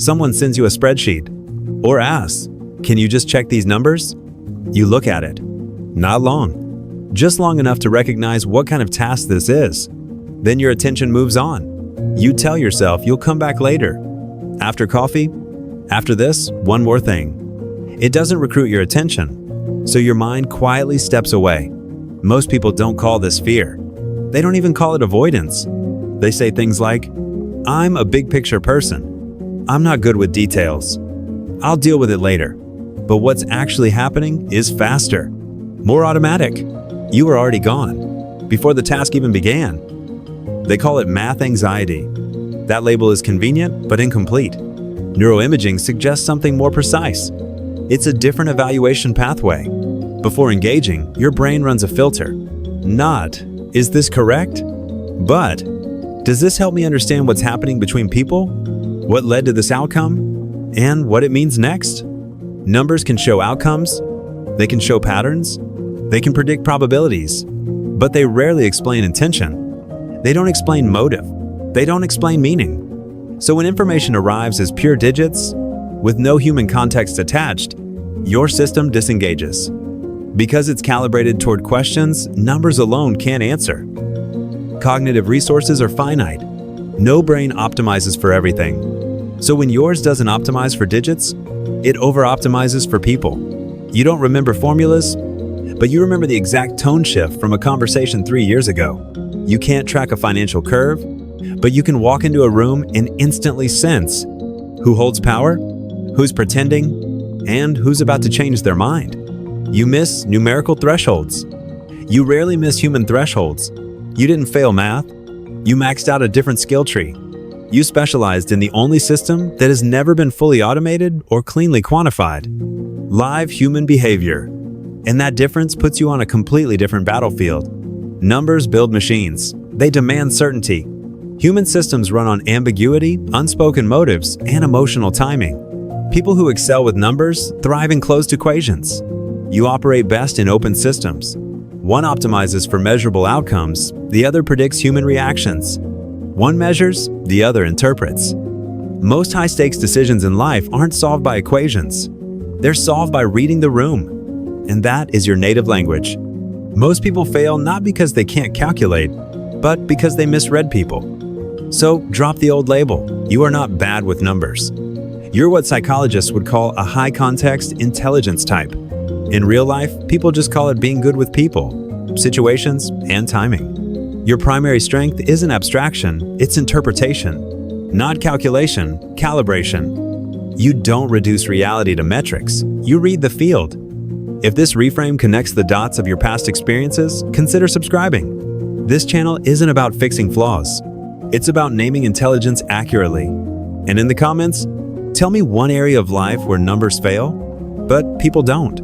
Someone sends you a spreadsheet or asks, "Can you just check these numbers?" You look at it. Not long. Just long enough to recognize what kind of task this is. Then your attention moves on. You tell yourself you'll come back later. After coffee? After this, one more thing. It doesn't recruit your attention, so your mind quietly steps away. Most people don't call this fear. They don't even call it avoidance. They say things like, "I'm a big picture person. I'm not good with details. I'll deal with it later." But what's actually happening is faster, more automatic. You were already gone, before the task even began. They call it math anxiety. That label is convenient, but incomplete. Neuroimaging suggests something more precise. It's a different evaluation pathway. Before engaging, your brain runs a filter. Not, "Is this correct?" but, "Does this help me understand what's happening between people? What led to this outcome? And what it means next?" Numbers can show outcomes, they can show patterns, they can predict probabilities, but they rarely explain intention. They don't explain motive. They don't explain meaning. So when information arrives as pure digits, with no human context attached, your system disengages. Because it's calibrated toward questions numbers alone can't answer. Cognitive resources are finite. No brain optimizes for everything. So when yours doesn't optimize for digits, it over-optimizes for people. You don't remember formulas, but you remember the exact tone shift from a conversation 3 years ago. You can't track a financial curve, but you can walk into a room and instantly sense who holds power, who's pretending, and who's about to change their mind. You miss numerical thresholds. You rarely miss human thresholds. You didn't fail math. You maxed out a different skill tree. You specialized in the only system that has never been fully automated or cleanly quantified: live human behavior. And that difference puts you on a completely different battlefield. Numbers build machines. They demand certainty. Human systems run on ambiguity, unspoken motives, and emotional timing. People who excel with numbers thrive in closed equations. You operate best in open systems. One optimizes for measurable outcomes, the other predicts human reactions. One measures, the other interprets. Most high-stakes decisions in life aren't solved by equations. They're solved by reading the room. And that is your native language. Most people fail not because they can't calculate, but because they misread people. So drop the old label. You are not bad with numbers. You're what psychologists would call a high-context intelligence type. In real life, people just call it being good with people, situations, and timing. Your primary strength isn't abstraction, it's interpretation. Not calculation, calibration. You don't reduce reality to metrics, you read the field. If this reframe connects the dots of your past experiences, consider subscribing. This channel isn't about fixing flaws. It's about naming intelligence accurately. And in the comments, tell me one area of life where numbers fail, but people don't.